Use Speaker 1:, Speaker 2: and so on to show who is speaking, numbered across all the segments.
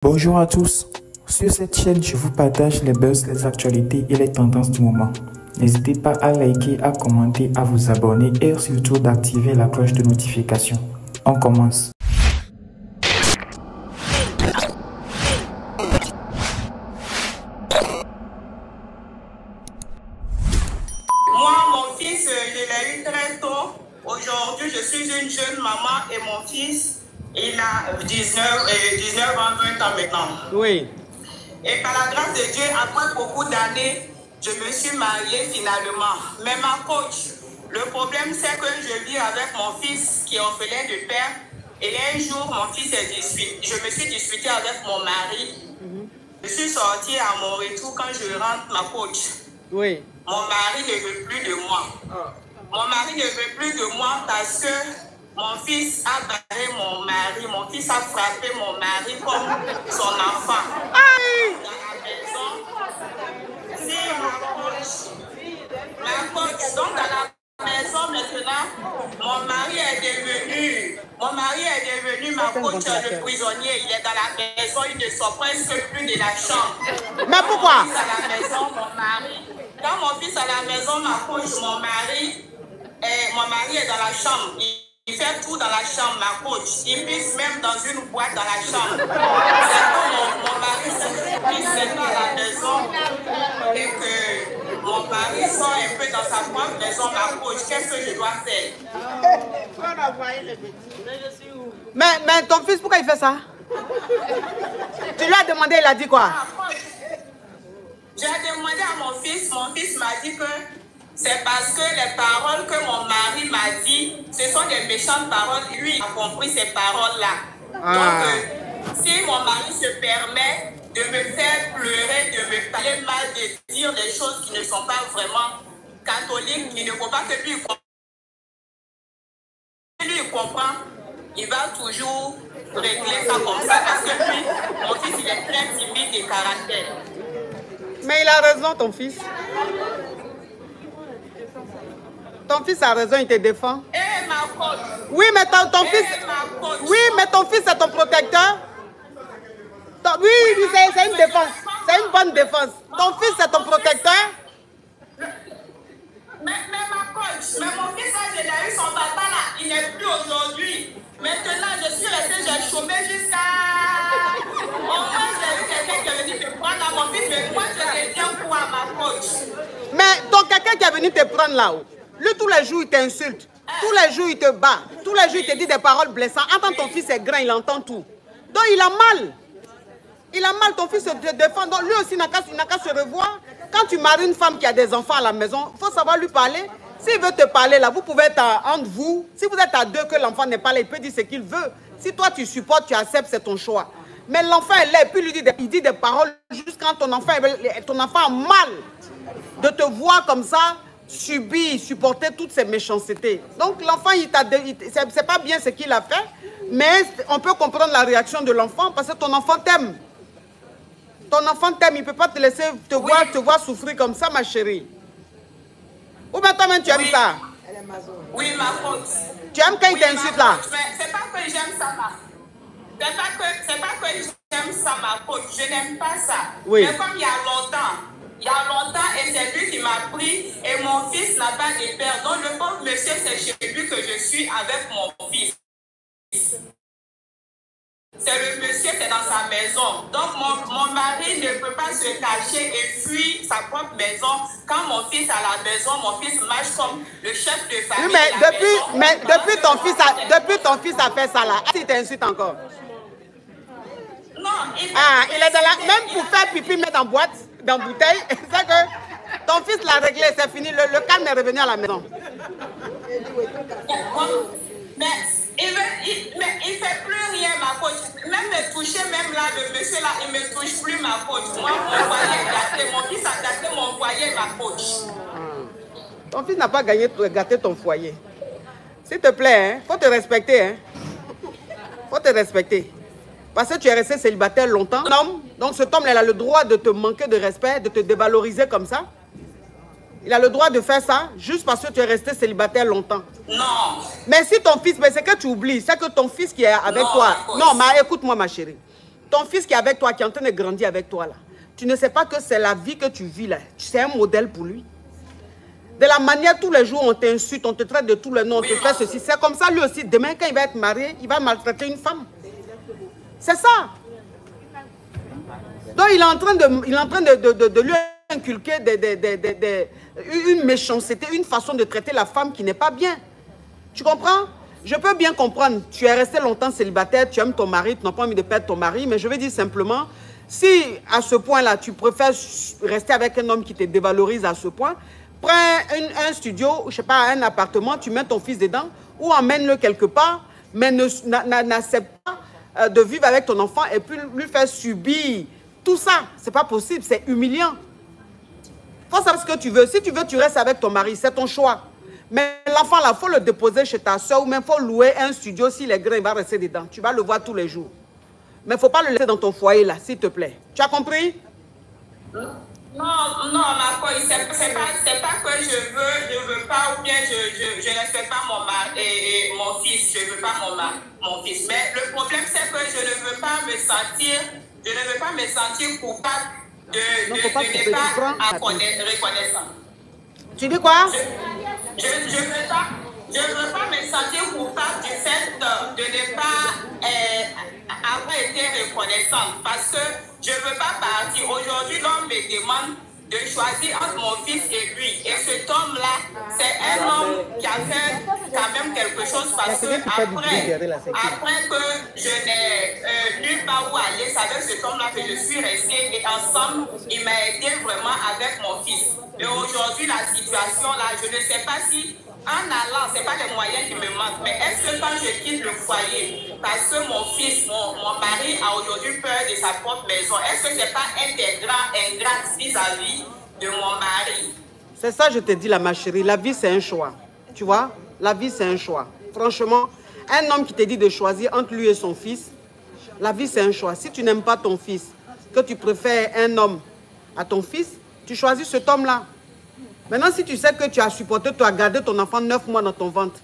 Speaker 1: Bonjour à tous, sur cette chaîne je vous partage les buzz, les actualités et les tendances du moment. N'hésitez pas à liker, à commenter, à vous abonner et surtout d'activer la cloche de notification. On commence.
Speaker 2: Moi, mon fils, je l'ai eu très tôt. Aujourd'hui, je suis une jeune maman et mon fils, il a 19 ans, 20 ans maintenant.
Speaker 3: Oui.
Speaker 2: Et par la grâce de Dieu, après beaucoup d'années, je me suis mariée finalement. Mais ma coach, le problème c'est que je vis avec mon fils qui est orphelin de père. Et un jour, mon fils est disputé. Je me suis disputée avec mon mari. Je suis sortie à mon retour quand je rentre, ma coach.
Speaker 3: Oui.
Speaker 2: Mon mari ne veut plus de moi. Mon mari ne veut plus de moi parce que mon fils a barré mon mari. Mon fils a frappé mon mari comme son enfant. Dans la maison. Si ma coach, donc dans la maison maintenant, mon mari est devenu ma coach, le prisonnier. Il est dans la maison, il ne sort presque plus de la chambre.
Speaker 3: Mais pourquoi?
Speaker 2: Mon fils à la maison, mon mari. Quand mon fils à la maison, ma coach, mon mari est dans la chambre. Il fait tout dans la chambre, ma coach. Il pisse même dans une boîte dans la chambre. C'est quand mon mari se pisse maintenant à la maison et que mon mari sort un peu dans sa propre maison, ma coach. Qu'est-ce que je dois faire?
Speaker 3: Mais ton fils, pourquoi il fait ça? Tu lui as demandé, il a dit quoi?
Speaker 2: J'ai demandé à mon fils m'a dit que c'est parce que les paroles que mon mari m'a dit, ce sont des méchantes paroles. Lui, il a compris ces paroles-là. Donc, si mon mari se permet de me faire pleurer, de me parler mal, de dire des choses qui ne sont pas vraiment catholiques, il ne faut pas que lui comprend, il va toujours régler ça comme ça parce que lui, mon fils, il est très timide de caractère.
Speaker 3: Mais il a raison, ton fils. Ton fils a raison, il te défend.
Speaker 2: Eh, ma coach.
Speaker 3: Oui, mais ton fils... Oui, mais ton fils est ton protecteur. Oui, c'est une défense. C'est une bonne défense. Ton fils est ton protecteur.
Speaker 2: Mais ma coach, mais mon fils, là, j'ai eu son papa là. Il n'est plus aujourd'hui. Maintenant, je suis restée, j'ai chômé jusqu'à... Au moins, j'ai eu quelqu'un qui est venu me prendre là, mon fils, mais moi, je le tiens pour ma coach.
Speaker 3: Mais ton quelqu'un qui est venu te prendre là-haut, lui, tous les jours, il t'insulte. Tous les jours, il te bat. Tous les jours, il te dit des paroles blessantes. Entends, ton fils est grand, il entend tout. Donc, il a mal. Il a mal, ton fils se défend. Donc, lui aussi, il n'a qu'à se revoir. Quand tu maries une femme qui a des enfants à la maison, il faut savoir lui parler. S'il veut te parler, là, vous pouvez être entre vous. Si vous êtes à deux, que l'enfant n'est pas là, il peut dire ce qu'il veut. Si toi, tu supportes, tu acceptes, c'est ton choix. Mais l'enfant est là, et puis il dit des paroles juste quand ton enfant a mal de te voir comme ça, subir, supporter toutes ces méchancetés. Donc, l'enfant, c'est pas bien ce qu'il a fait, mais on peut comprendre la réaction de l'enfant parce que ton enfant t'aime. Ton enfant t'aime, il ne peut pas te laisser te voir souffrir comme ça, ma chérie. Ou bien toi-même, tu aimes ça?
Speaker 2: Oui, ma coach.
Speaker 3: Tu aimes quand il t'insulte là?
Speaker 2: C'est pas que j'aime ça, c'est pas que j'aime ça, ma coach. Je n'aime pas ça.
Speaker 3: Oui.
Speaker 2: Mais comme il y a longtemps, et c'est lui qui m'a pris, et mon fils n'a pas de père. Donc le pauvre monsieur, c'est chez lui que je suis avec mon fils. C'est le monsieur qui est dans sa maison. Donc mon mari ne peut pas se cacher et fuir sa propre maison. Quand mon fils est à la maison, mon fils marche comme le chef de famille.
Speaker 3: Oui, mais depuis ton fils a fait ça là, il t'insulte encore.
Speaker 2: Non, il
Speaker 3: est dans la... Même pour faire pipi, mettre en boîte, dans bouteille, c'est que ton fils l'a réglé, c'est fini, le calme est revenu à la maison.
Speaker 2: Mais il fait plus rien, ma coach. Même me toucher, même là, le monsieur là, il me touche plus, ma coach. Moi, mon foyer est gâté, mon fils a gâté mon foyer, ma coach.
Speaker 3: Ton fils n'a pas gâté ton foyer. S'il te plaît, hein, faut te respecter. Hein. Faut te respecter. Parce que tu es resté célibataire longtemps. Donc cet homme, il a le droit de te manquer de respect, de te dévaloriser comme ça. Il a le droit de faire ça juste parce que tu es resté célibataire longtemps.
Speaker 2: Non.
Speaker 3: Mais si ton fils, mais c'est que tu oublies, c'est que ton fils qui est avec toi. Non, mais écoute-moi ma chérie. Ton fils qui est avec toi, qui est en train de grandir avec toi là, tu ne sais pas que c'est la vie que tu vis là. C'est un modèle pour lui. De la manière, tous les jours, on t'insulte, on te traite de tous les noms, on te fait ceci. C'est comme ça, lui aussi. Demain, quand il va être marié, il va maltraiter une femme. C'est ça. Donc, il est en train de lui inculquer une méchanceté, une façon de traiter la femme qui n'est pas bien. Tu comprends? Je peux bien comprendre. Tu es resté longtemps célibataire, tu aimes ton mari, tu n'as pas envie de perdre ton mari, mais je veux dire simplement, si à ce point-là, tu préfères rester avec un homme qui te dévalorise à ce point, prends un studio, je sais pas, un appartement, tu mets ton fils dedans ou emmène-le quelque part, mais n'accepte pas de vivre avec ton enfant et puis lui faire subir tout ça. C'est pas possible, c'est humiliant. Faut savoir ce que tu veux. Si tu veux, tu restes avec ton mari, c'est ton choix. Mais l'enfant là, il faut le déposer chez ta soeur ou même il faut louer un studio si les grains, il va rester dedans. Tu vas le voir tous les jours. Mais il ne faut pas le laisser dans ton foyer là, s'il te plaît. Tu as compris?
Speaker 2: Non, ma copine, c'est pas que je veux pas, ou bien je respecte pas mon fils, je veux pas mon fils. Mais le problème, c'est que je ne veux pas me sentir coupable de ne pas reconnaissant.
Speaker 3: Tu dis quoi?
Speaker 2: Je veux pas me sentir coupable du fait de ne pas avoir été reconnaissante, parce que je ne veux pas partir. Aujourd'hui, l'homme me demande de choisir entre mon fils et lui. Et cet homme-là, c'est un homme qui a fait quand même quelque chose, parce que après que je n'ai nulle part où aller, c'est avec cet homme-là que je suis restée, et ensemble, il m'a aidé vraiment avec mon fils. Et aujourd'hui, la situation là, je ne sais pas si en allant, ce n'est pas les moyens qui me manquent, mais est-ce que quand je quitte le foyer, parce que mon fils, mon mari a aujourd'hui peur de sa propre maison, est-ce que ce n'est pas ingrat vis-à-vis de mon mari?
Speaker 3: C'est ça, je te dis là, ma chérie, la vie c'est un choix. Tu vois, la vie c'est un choix. Franchement, un homme qui te dit de choisir entre lui et son fils, la vie c'est un choix. Si tu n'aimes pas ton fils, que tu préfères un homme à ton fils, tu choisis cet homme-là. Maintenant, si tu sais que tu as supporté, tu as gardé ton enfant 9 mois dans ton ventre,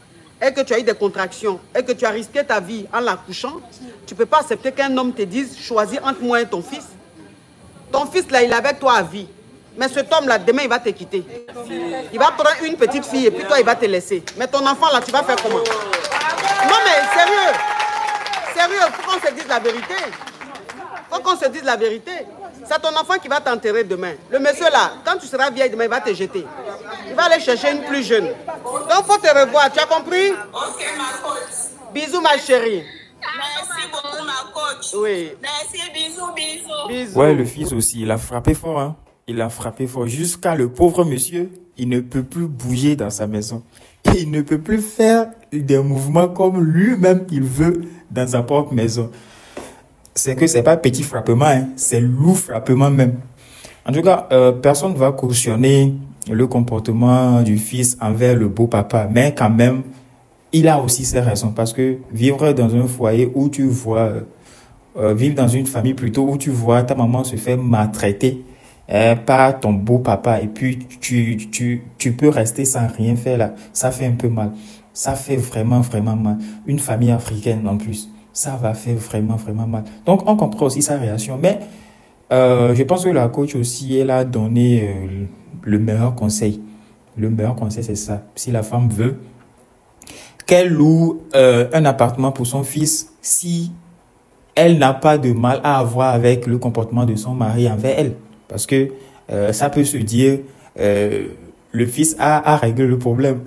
Speaker 3: et que tu as eu des contractions, et que tu as risqué ta vie en l'accouchant, tu ne peux pas accepter qu'un homme te dise, choisis entre moi et ton fils. Ton fils, là, il est avec toi à vie. Mais cet homme-là, demain, il va te quitter. Il va prendre une petite fille, et puis toi, il va te laisser. Mais ton enfant, là, tu vas faire comment? Non, mais sérieux. Sérieux, il faut qu'on se dise la vérité. Il faut qu'on se dise la vérité. C'est ton enfant qui va t'enterrer demain. Le monsieur là, quand tu seras vieille demain, il va te jeter. Il va aller chercher une plus jeune. Donc, il faut te revoir. Tu as compris?
Speaker 2: Ok, ma coach.
Speaker 3: Bisous, ma chérie.
Speaker 2: Merci beaucoup, ma coach.
Speaker 3: Oui.
Speaker 2: Merci, bisous.
Speaker 1: Ouais, le fils aussi, il a frappé fort. Hein. Il a frappé fort. Jusqu'à le pauvre monsieur, il ne peut plus bouger dans sa maison. Et il ne peut plus faire des mouvements comme lui-même il veut dans sa propre maison. C'est que c'est pas petit frappement, hein, c'est lourd frappement même. En tout cas, personne ne va cautionner le comportement du fils envers le beau papa, mais quand même, il a aussi ses raisons, parce que vivre dans un foyer où tu vois, vivre dans une famille plutôt où tu vois ta maman se faire maltraiter par ton beau papa, et puis tu peux rester sans rien faire là, ça fait un peu mal. Ça fait vraiment, vraiment mal. Une famille africaine en plus. Ça va faire vraiment, vraiment mal. Donc, on comprend aussi sa réaction. Mais je pense que la coach aussi, elle a donné le meilleur conseil. Le meilleur conseil, c'est ça. Si la femme veut qu'elle loue un appartement pour son fils, si elle n'a pas de mal à avoir avec le comportement de son mari envers elle. Parce que ça peut se dire, le fils a réglé le problème.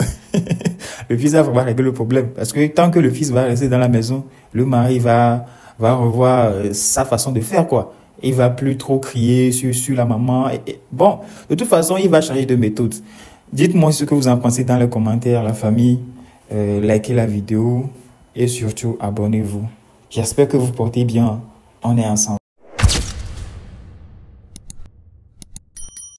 Speaker 1: Le fils a vraiment réglé le problème. Parce que tant que le fils va rester dans la maison, le mari va revoir sa façon de faire, quoi. Il va plus trop crier sur la maman. Bon, de toute façon, il va changer de méthode. Dites-moi ce que vous en pensez dans les commentaires, la famille. Likez la vidéo et surtout, abonnez-vous. J'espère que vous portez bien. On est ensemble.